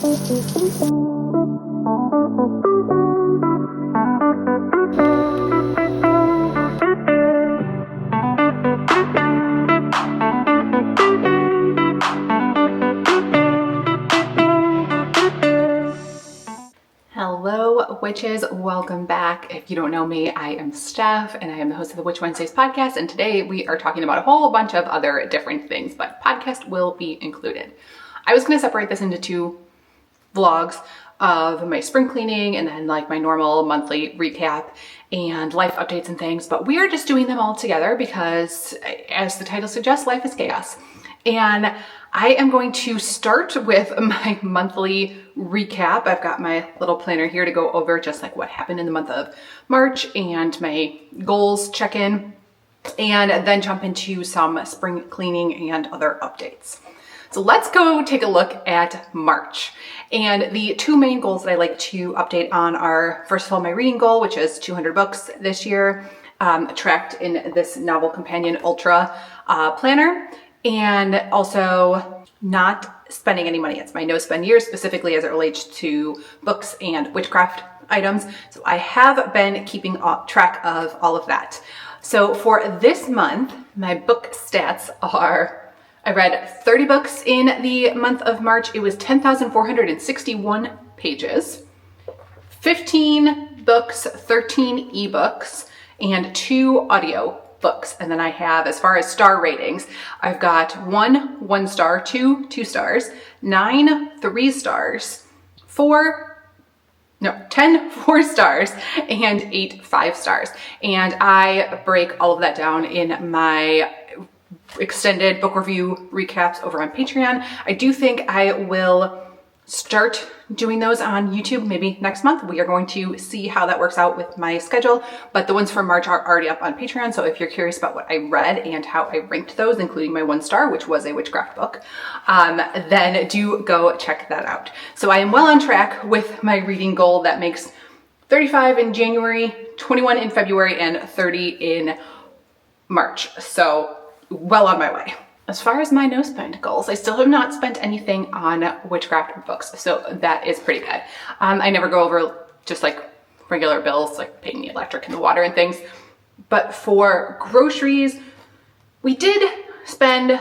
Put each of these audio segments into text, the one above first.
Hello, witches. Welcome back. If you don't know me, I am Steph and I am the host of the Witch Wednesdays podcast. And today we are talking about a whole bunch of other different things, but podcast will be included. I was going to separate this into two vlogs of my spring cleaning and then like my normal monthly recap and life updates and things, but we are just doing them all together because, as the title suggests, life is chaos. And I am going to start with my monthly recap. I've got my little planner here to go over just like what happened in the month of March and my goals check-in, and then jump into some spring cleaning and other updates. So let's go take a look at March. And the two main goals that I like to update on are, first of all, my reading goal, which is 200 books this year, tracked in this Novel Companion Ultra planner, and also not spending any money. It's my no spend year, specifically as it relates to books and witchcraft items. So I have been keeping track of all of that. So for this month, my book stats are, I read 30 books in the month of March. It was 10,461 pages, 15 books, 13 ebooks, and 2 audio books. And then I have, as far as star ratings, I've got 1 star, 2 stars, 9 3 stars, 10 4 stars, and 8 5 stars. And I break all of that down in my extended book review recaps over on Patreon. I do think I will start doing those on YouTube maybe next month. We are going to see how that works out with my schedule, but the ones from March are already up on Patreon. So if you're curious about what I read and how I ranked those, including my 1 star, which was a witchcraft book, then do go check that out. So I am well on track with my reading goal that makes 35 in January, 21 in February, and 30 in March. So well on my way. As far as my no spend goals, I still have not spent anything on witchcraft books, so that is pretty good. I never go over just like regular bills, like paying the electric and the water and things. But for groceries, we did spend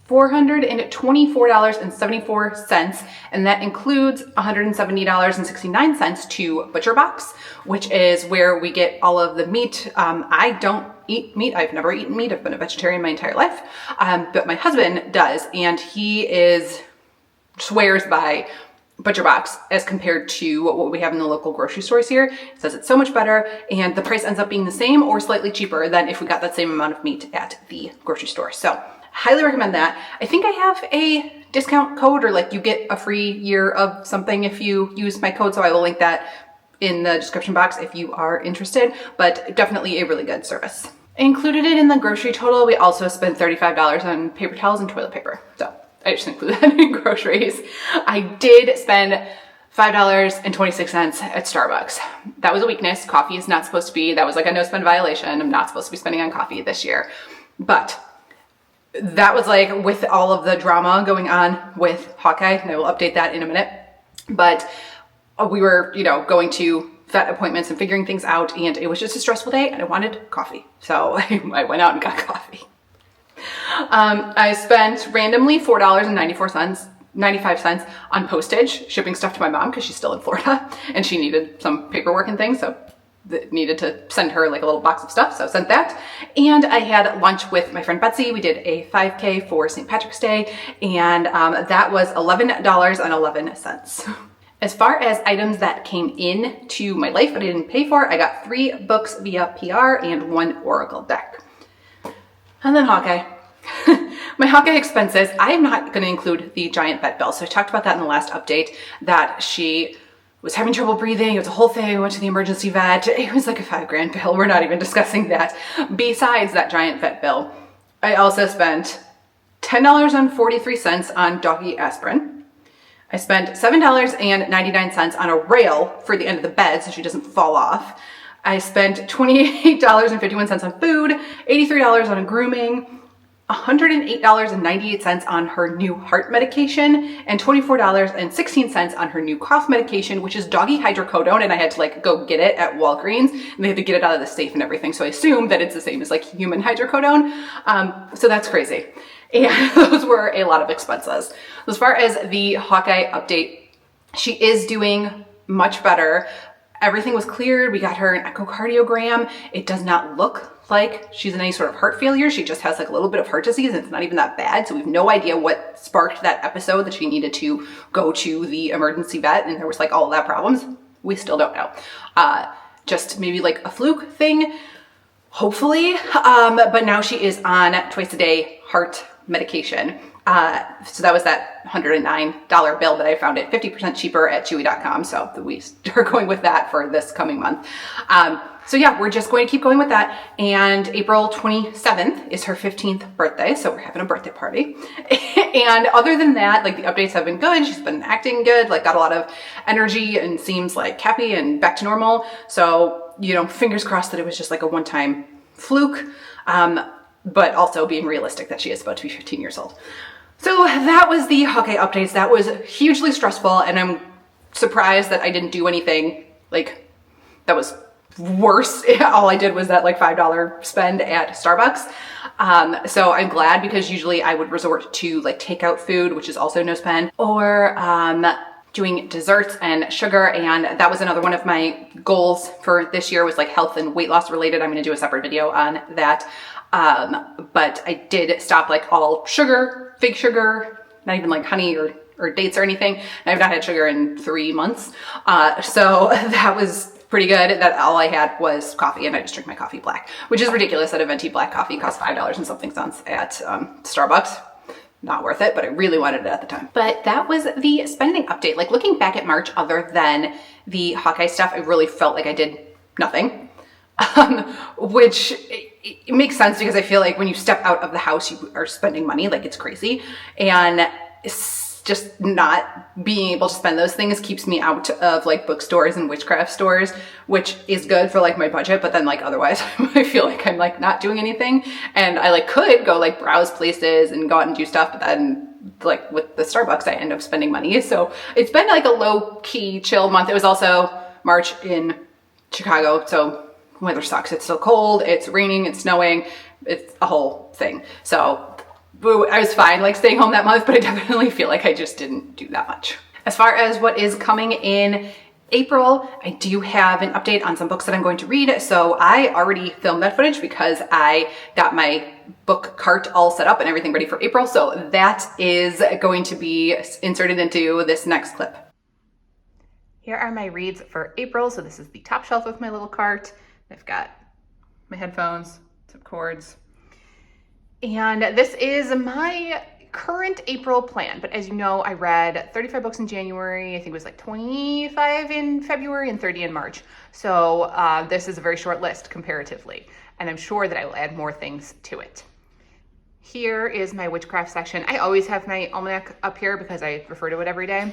$424.74, and that includes $170.69 to Butcher Box, which is where we get all of the meat. I don't eat meat. I've never eaten meat. I've been a vegetarian my entire life, but my husband does, and he swears by Butcher Box as compared to what we have in the local grocery stores here. He says it's so much better, and the price ends up being the same or slightly cheaper than if we got that same amount of meat at the grocery store. So highly recommend that. I think I have a discount code, or like you get a free year of something if you use my code. So I will link that in the description box if you are interested, but definitely a really good service. Included it in the grocery total, we also spent $35 on paper towels and toilet paper. So I just included that in groceries. I did spend $5.26 at Starbucks. That was a weakness. Coffee is not supposed to be, that was like a no spend violation. I'm not supposed to be spending on coffee this year. But that was like with all of the drama going on with Hawkeye, and I will update that in a minute. But we were, going to vet appointments and figuring things out, and it was just a stressful day and I wanted coffee. So I went out and got coffee. I spent randomly $4.95 on postage, shipping stuff to my mom because she's still in Florida and she needed some paperwork and things. So needed to send her like a little box of stuff, so I sent that. And I had lunch with my friend Betsy. We did a 5K for St. Patrick's Day, and that was $11.11. As far as items that came in to my life but I didn't pay for, I got 3 books via PR and 1 Oracle deck. And then Hawkeye. My Hawkeye expenses, I'm not going to include the giant vet bill. So I talked about that in the last update, that she was having trouble breathing. It was a whole thing. I went to the emergency vet. It was like a $5,000 bill. We're not even discussing that. Besides that giant vet bill, I also spent $10.43 on doggy aspirin. I spent $7.99 on a rail for the end of the bed so she doesn't fall off. I spent $28.51 on food, $83 on grooming, $108.98 on her new heart medication and $24.16 on her new cough medication, which is doggy hydrocodone. And I had to like go get it at Walgreens, and they had to get it out of the safe and everything. So I assume that it's the same as like human hydrocodone. So that's crazy. And those were a lot of expenses. As far as the Hawkeye update, she is doing much better. Everything was cleared. We got her an echocardiogram. It does not look like she's in any sort of heart failure. She just has like a little bit of heart disease, and it's not even that bad. So we have no idea what sparked that episode that she needed to go to the emergency vet, and there was like all of that problems. We still don't know. Just maybe like a fluke thing, hopefully. But now she is on twice a day heart medication. So that was that $109 bill that I found it 50% cheaper at Chewy.com. So we are going with that for this coming month. So yeah, we're just going to keep going with that. And April 27th is her 15th birthday. So we're having a birthday party. And other than that, like the updates have been good. She's been acting good, like got a lot of energy and seems like happy and back to normal. So, you know, fingers crossed that it was just like a one-time fluke. But also being realistic that she is about to be 15 years old. So that was the Hawkeye updates. That was hugely stressful, and I'm surprised that I didn't do anything like that was worse. All I did was that like $5 spend at Starbucks. So I'm glad, because usually I would resort to like takeout food, which is also no spend, or doing desserts and sugar. And that was another one of my goals for this year, was like health and weight loss related. I'm going to do a separate video on that. But I did stop like all sugar, fake sugar, not even like honey or dates or anything. And I've not had sugar in 3 months. So that was pretty good. That all I had was coffee, and I just drink my coffee black, which is ridiculous that a venti black coffee costs $5 and something cents at Starbucks. Not worth it, but I really wanted it at the time. But that was the spending update. Like looking back at March, other than the Hawkeye stuff, I really felt like I did nothing. Which it makes sense, because I feel like when you step out of the house, you are spending money like it's crazy, and it's just not being able to spend those things keeps me out of like bookstores and witchcraft stores, which is good for like my budget. But then like otherwise I feel like I'm like not doing anything, and I like could go like browse places and go out and do stuff, but then like with the Starbucks, I end up spending money. So it's been like a low key chill month. It was also March in Chicago, so weather sucks. It's so cold, it's raining, it's snowing, it's a whole thing. So I was fine like staying home that month, but I definitely feel like I just didn't do that much. As far as what is coming in April, I do have an update on some books that I'm going to read. So I already filmed that footage because I got my book cart all set up and everything ready for April. So that is going to be inserted into this next clip. Here are my reads for April. So this is the top shelf of my little cart. I've got my headphones, some cords, and this is my current April plan. But as you know, I read 35 books in January. I think it was like 25 in February and 30 in March. So this is a very short list comparatively, and I'm sure that I will add more things to it. Here is my witchcraft section. I always have my almanac up here because I refer to it every day.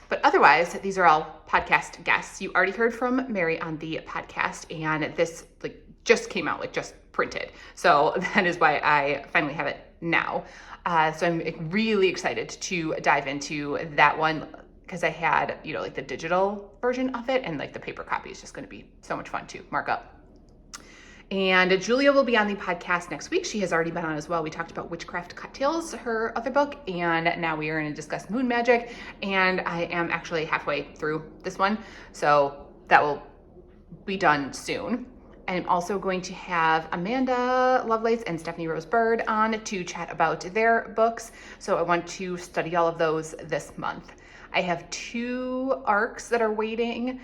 But otherwise, these are all podcast guests. You already heard from Mary on the podcast, and this like just came out, like just printed. So that is why I finally have it now. So I'm really excited to dive into that one, because I had, you know, like the digital version of it, and like the paper copy is just going to be so much fun to mark up. And Julia will be on the podcast next week. She has already been on as well. We talked about Witchcraft Cocktails, her other book, and now we are going to discuss moon magic. And I am actually halfway through this one, so that will be done soon. I'm also going to have Amanda Lovelace and Stephanie Rose Bird on to chat about their books. So I want to study all of those this month. I have 2 arcs that are waiting.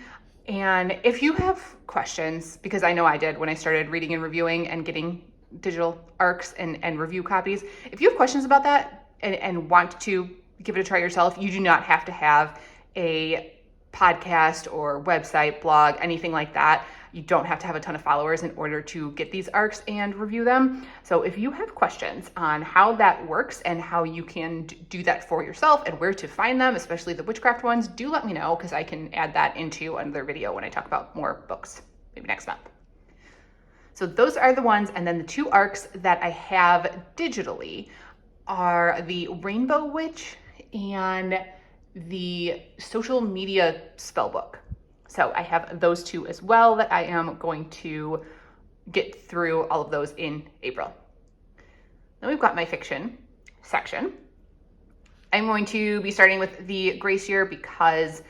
And if you have questions, because I know I did when I started reading and reviewing and getting digital arcs and review copies, if you have questions about that and want to give it a try yourself, you do not have to have a podcast or website, blog, anything like that. You don't have to have a ton of followers in order to get these arcs and review them. So if you have questions on how that works and how you can do that for yourself and where to find them, especially the witchcraft ones, do let me know, because I can add that into another video when I talk about more books, maybe next month. So those are the ones. And then the 2 ARCs that I have digitally are the Rainbow Witch and the Social Media Spellbook. So I have those 2 as well that I am going to get through all of those in April. Then we've got my fiction section. I'm going to be starting with the Grace Year because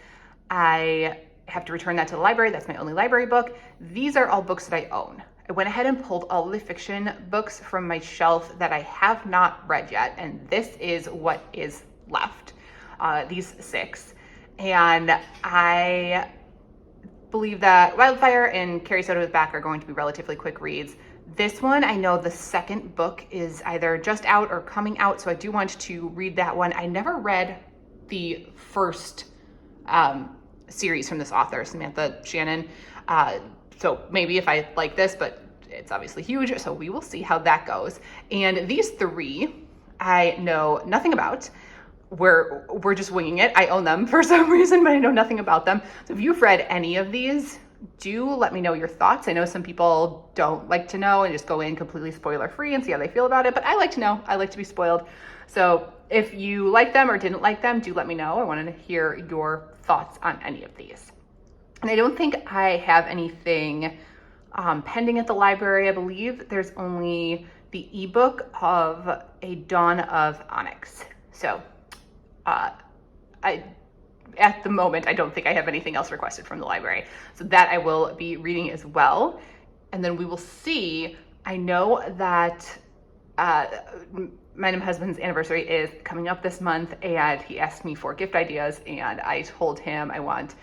I have to return that to the library. That's my only library book. These are all books that I own. I went ahead and pulled all of the fiction books from my shelf that I have not read yet, and this is what is left, these 6. And I believe that Wildfire and Carrie Soda with Back are going to be relatively quick reads. This one, I know the second book is either just out or coming out, so I do want to read that one. I never read the first series from this author, Samantha Shannon. So maybe if I like this, but it's obviously huge, so we will see how that goes. And these 3 I know nothing about. We're just winging it. I own them for some reason, but I know nothing about them. So if you've read any of these, do let me know your thoughts. I know some people don't like to know and just go in completely spoiler free and see how they feel about it, but I like to know. I like to be spoiled. So if you like them or didn't like them, do let me know. I want to hear your thoughts on any of these. And I don't think I have anything pending at the library. I believe there's only the ebook of A Dawn of Onyx. So at the moment, I don't think I have anything else requested from the library. So that I will be reading as well. And then we will see. I know that my husband's anniversary is coming up this month, and he asked me for gift ideas, and I told him I want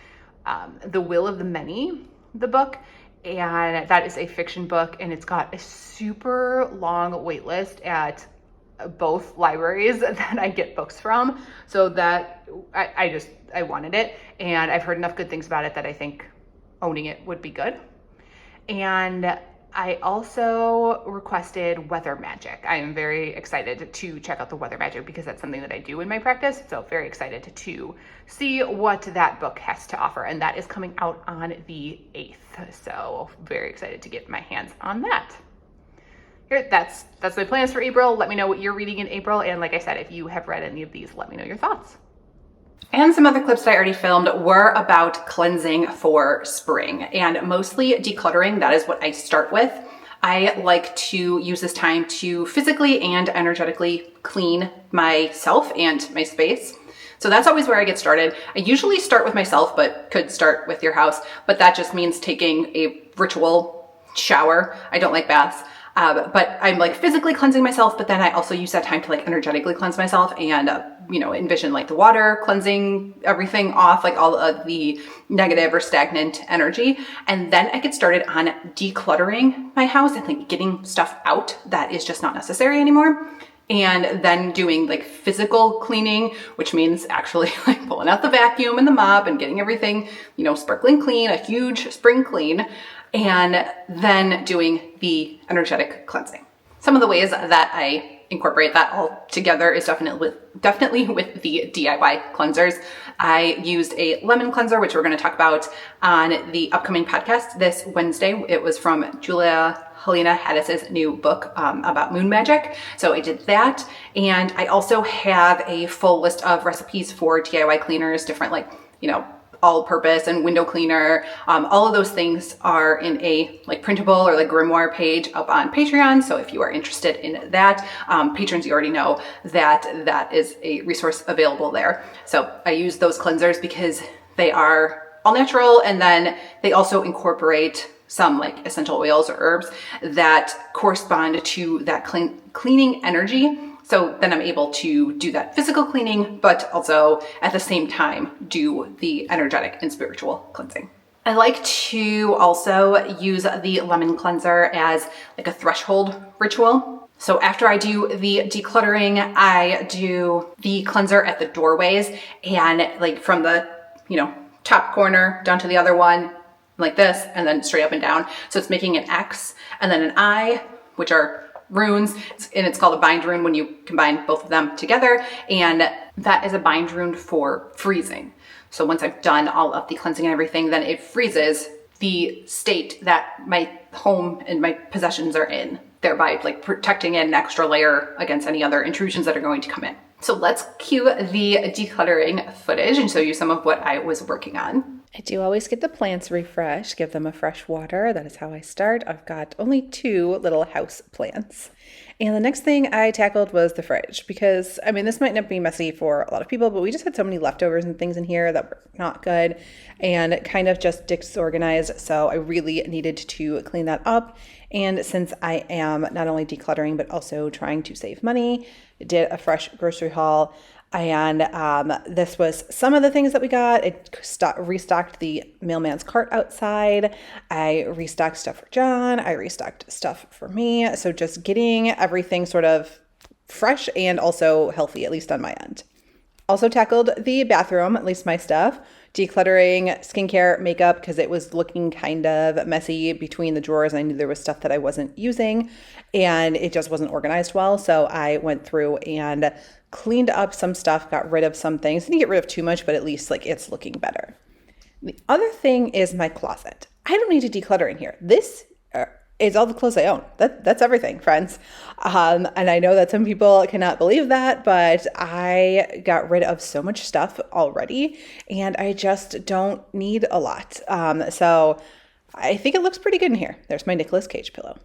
The Will of the Many, the book, and that is a fiction book, and it's got a super long wait list at both libraries that I get books from, so that I wanted it, and I've heard enough good things about it that I think owning it would be good. And I also requested Weather Magic. I am very excited to check out the Weather Magic because that's something that I do in my practice. So very excited to see what that book has to offer. And that is coming out on the 8th. So very excited to get my hands on that. Here, that's my plans for April. Let me know what you're reading in April. And like I said, if you have read any of these, let me know your thoughts. And some other clips that I already filmed were about cleansing for spring, and mostly decluttering. That is what I start with. I like to use this time to physically and energetically clean myself and my space. So that's always where I get started. I usually start with myself, but could start with your house. But that just means taking a ritual shower. I don't like baths. But I'm like physically cleansing myself, but then I also use that time to like energetically cleanse myself and, envision like the water cleansing everything off, like all of the negative or stagnant energy. And then I get started on decluttering my house and like getting stuff out that is just not necessary anymore. And then doing like physical cleaning, which means actually like pulling out the vacuum and the mop and getting everything, sparkling clean, a huge spring clean. And then doing the energetic cleansing. Some of the ways that I incorporate that all together is definitely with the DIY cleansers. I used a lemon cleanser, which we're going to talk about on the upcoming podcast this Wednesday. It was from Julia Helena Haddis's new book about moon magic. So I did that. And I also have a full list of recipes for DIY cleaners, different all-purpose and window cleaner. All of those things are in a printable or grimoire page up on Patreon. So if you are interested in that, patrons, you already know that is a resource available there. So I use those cleansers because they are all natural, and then they also incorporate some essential oils or herbs that correspond to that cleaning energy. So then I'm able to do that physical cleaning, but also at the same time do the energetic and spiritual cleansing. I like to also use the lemon cleanser as a threshold ritual. So after I do the decluttering, I do the cleanser at the doorways, and from the, top corner down to the other one like this, and then straight up and down. So it's making an X and then an I, which are runes, and it's called a bind rune when you combine both of them together, and that is a bind rune for freezing. So once I've done all of the cleansing and everything, then it freezes the state that my home and my possessions are in, thereby like protecting it an extra layer against any other intrusions that are going to come in. So let's cue the decluttering footage and show you some of what I was working on. I do always get the plants refreshed, give them a fresh water. That is how I start. I've got only 2 little house plants. And the next thing I tackled was the fridge because, I mean, this might not be messy for a lot of people, but we just had so many leftovers and things in here that were not good and kind of just disorganized. So I really needed to clean that up. And since I am not only decluttering, but also trying to save money, did a fresh grocery haul. And this was some of the things that we got. It restocked the mailman's cart outside. I restocked stuff for John. I restocked stuff for me. So just getting everything sort of fresh and also healthy, at least on my end. Also tackled the bathroom, at least my stuff. Decluttering skincare, makeup, because it was looking kind of messy between the drawers. I knew there was stuff that I wasn't using and it just wasn't organized well. So I went through and cleaned up some stuff, got rid of some things. Didn't get rid of too much, but at least like it's looking better. The other thing is my closet. I don't need to declutter in here. This is all the clothes I own. That's everything, friends. And I know that some people cannot believe that, but I got rid of so much stuff already and I just don't need a lot. So I think it looks pretty good in here. There's my Nicolas Cage pillow.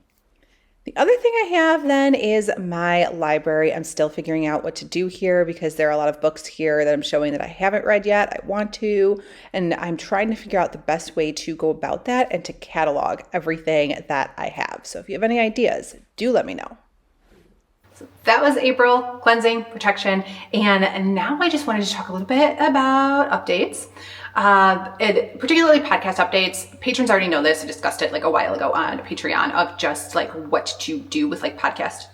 The other thing I have then is my library. I'm still figuring out what to do here because there are a lot of books here that I'm showing that I haven't read yet. I want to, and I'm trying to figure out the best way to go about that and to catalog everything that I have. So if you have any ideas, do let me know. That was April, cleansing, protection, and now I just wanted to talk a little bit about updates, and particularly podcast updates. Patrons already know this. I discussed it like a while ago on Patreon of just like what to do with like podcast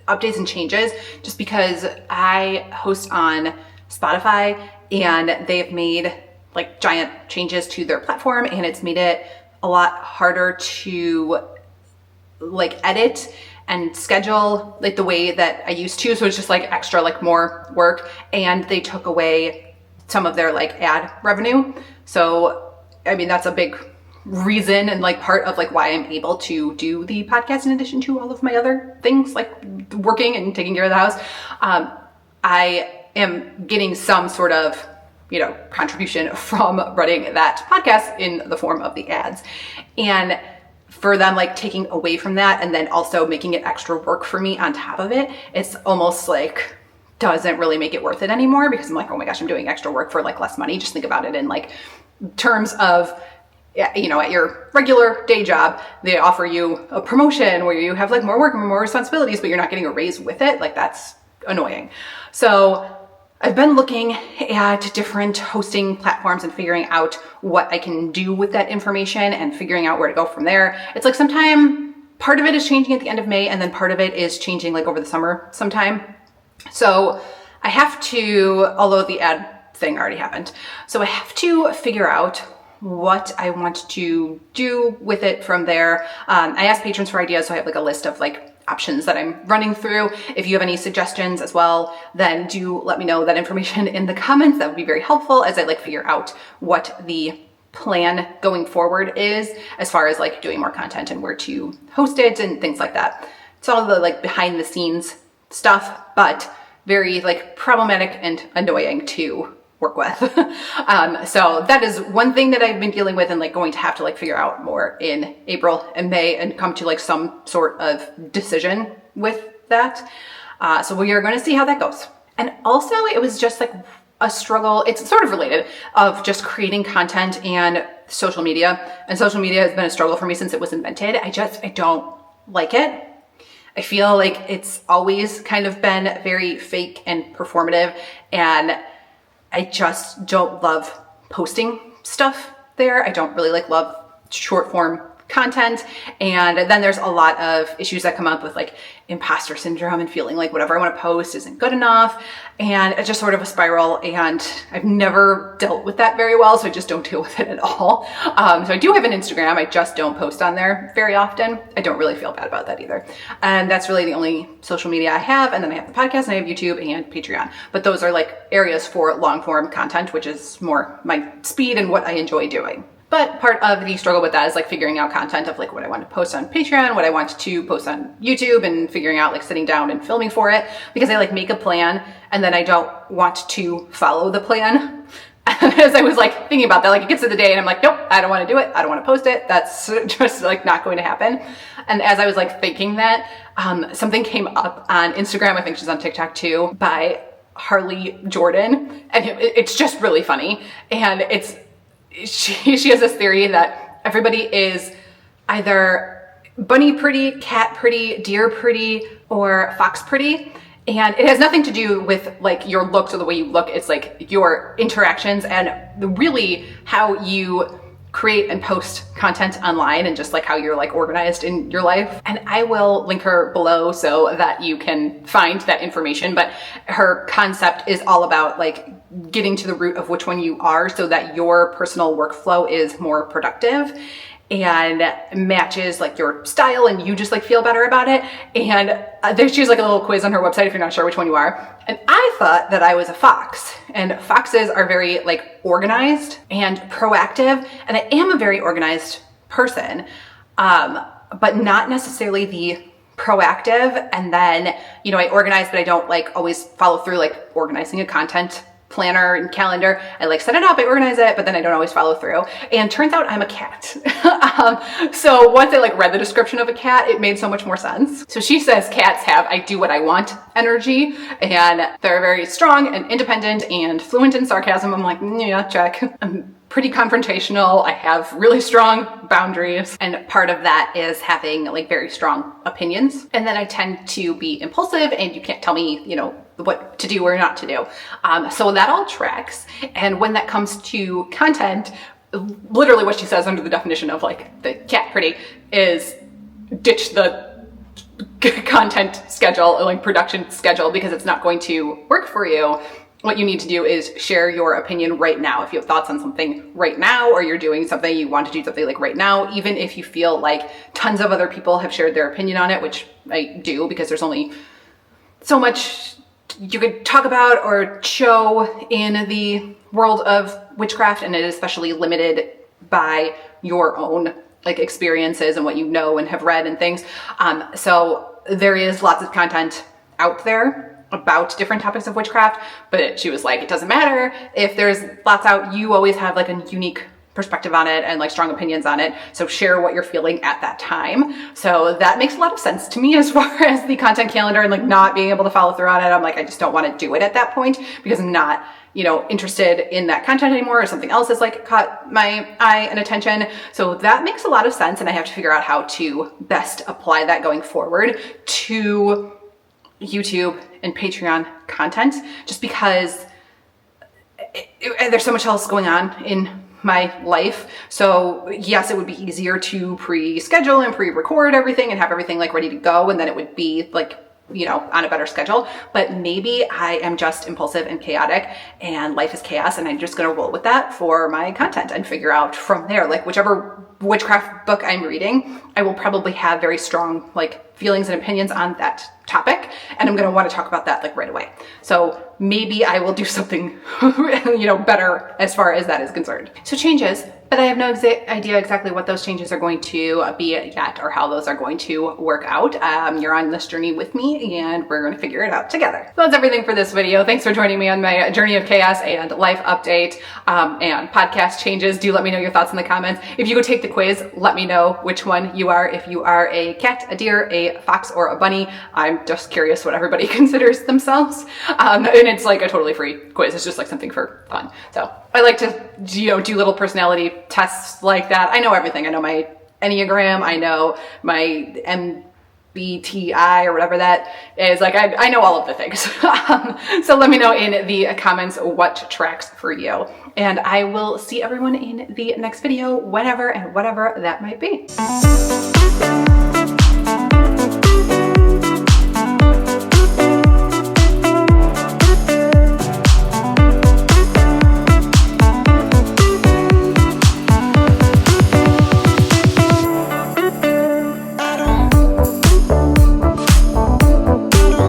updates and changes, just because I host on Spotify and they've made like giant changes to their platform and it's made it a lot harder to like edit and schedule like the way that I used to. So it's just like extra, like more work. And they took away some of their like ad revenue. So, I mean, that's a big reason and like part of like why I'm able to do the podcast in addition to all of my other things like working and taking care of the house. I am getting some sort of, you know, contribution from running that podcast in the form of the ads. And for them like taking away from that and then also making it extra work for me on top of it, it's almost like doesn't really make it worth it anymore because I'm like, oh my gosh, I'm doing extra work for like less money. Just think about it in like terms of, you know, at your regular day job, they offer you a promotion where you have like more work and more responsibilities, but you're not getting a raise with it. Like that's annoying. So I've been looking at different hosting platforms and figuring out what I can do with that information and figuring out where to go from there. It's like sometime part of it is changing at the end of May and then part of it is changing like over the summer sometime. So I have to, although the ad thing already happened, so I have to figure out what I want to do with it from there. I asked patrons for ideas, so I have like a list of like options that I'm running through. If you have any suggestions as well, then do let me know that information in the comments. That would be very helpful as I like figure out what the plan going forward is as far as like doing more content and where to host it and things like that. It's all the like behind the scenes stuff, but very like problematic and annoying to work with. So that is one thing that I've been dealing with and like going to have to like figure out more in April and May and come to like some sort of decision with that. So we are going to see how that goes. And also it was just like a struggle. It's sort of related of just creating content and social media. And social media has been a struggle for me since it was invented. I don't like it. I feel like it's always kind of been very fake and performative, and I just don't love posting stuff there. I don't really like love short form content. And then there's a lot of issues that come up with like imposter syndrome and feeling like whatever I want to post isn't good enough. And it's just sort of a spiral, and I've never dealt with that very well. So I just don't deal with it at all. So I do have an Instagram. I just don't post on there very often. I don't really feel bad about that either. And that's really the only social media I have. And then I have the podcast and I have YouTube and Patreon, but those are like areas for long form content, which is more my speed and what I enjoy doing. But part of the struggle with that is like figuring out content of like what I want to post on Patreon, what I want to post on YouTube, and figuring out like sitting down and filming for it, because I like make a plan and then I don't want to follow the plan. As I was like thinking about that, like it gets to the day and I'm like, nope, I don't want to do it. I don't want to post it. That's just like not going to happen. And as I was like thinking that, something came up on Instagram, I think she's on TikTok too, by Harley Jordan. And it's just really funny. And she has this theory that everybody is either bunny pretty, cat pretty, deer pretty, or fox pretty. And it has nothing to do with like your looks or the way you look. It's like your interactions and really how you create and post content online and just like how you're like organized in your life. And I will link her below so that you can find that information. But her concept is all about like getting to the root of which one you are so that your personal workflow is more productive and matches like your style and you just like feel better about it. And she has like a little quiz on her website if you're not sure which one you are. And I thought that I was a fox, and foxes are very like organized and proactive. And I am a very organized person, but not necessarily the proactive. And then, you know, I organize, but I don't like always follow through, like organizing a content planner and calendar. I like set it up, I organize it, but then I don't always follow through. And turns out I'm a cat. So once I like read the description of a cat, it made so much more sense. So she says cats have I do what I want energy, and they're very strong and independent and fluent in sarcasm. I'm like, yeah, check. I'm pretty confrontational. I have really strong boundaries. And part of that is having like very strong opinions. And then I tend to be impulsive, and you can't tell me, you know, what to do or not to do. So that all tracks. And when that comes to content, literally what she says under the definition of like the cat pretty is ditch the content schedule, like production schedule, because it's not going to work for you. What you need to do is share your opinion right now. If you have thoughts on something right now, or you're doing something, you want to do something like right now, even if you feel like tons of other people have shared their opinion on it, which I do, because there's only so much you could talk about or show in the world of witchcraft, and it is especially limited by your own like experiences and what you know and have read and things. So there is lots of content out there about different topics of witchcraft, but she was like, it doesn't matter if there's lots out, you always have like a unique perspective on it and like strong opinions on it. So share what you're feeling at that time. So that makes a lot of sense to me as far as the content calendar and like not being able to follow through on it. I'm like, I just don't want to do it at that point because I'm not, you know, interested in that content anymore, or something else has like caught my eye and attention. So that makes a lot of sense. And I have to figure out how to best apply that going forward to YouTube and Patreon content, just because there's so much else going on in my life. So yes, it would be easier to pre-schedule and pre-record everything and have everything like ready to go, and then it would be like, you know, on a better schedule. But maybe I am just impulsive and chaotic, and life is chaos, and I'm just going to roll with that for my content and figure out from there, like whichever witchcraft book I'm reading, I will probably have very strong like feelings and opinions on that topic, and I'm going to want to talk about that like right away. So maybe I will do something, you know, better as far as that is concerned. So changes, but I have no idea exactly what those changes are going to be yet, or how those are going to work out. You're on this journey with me, and we're going to figure it out together. So that's everything for this video. Thanks for joining me on my journey of chaos and life update and podcast changes. Do let me know your thoughts in the comments. If you go take the quiz, let me know which one you are. If you are a cat, a deer, a fox, or a bunny. I'm just curious what everybody considers themselves. And it's like a totally free quiz. It's just like something for fun. So I like to, you know, do little personality tests like that. I know everything. I know my Enneagram. I know my MBTI or whatever that is. Like I know all of the things. So let me know in the comments what tracks for you. And I will see everyone in the next video, whenever and whatever that might be.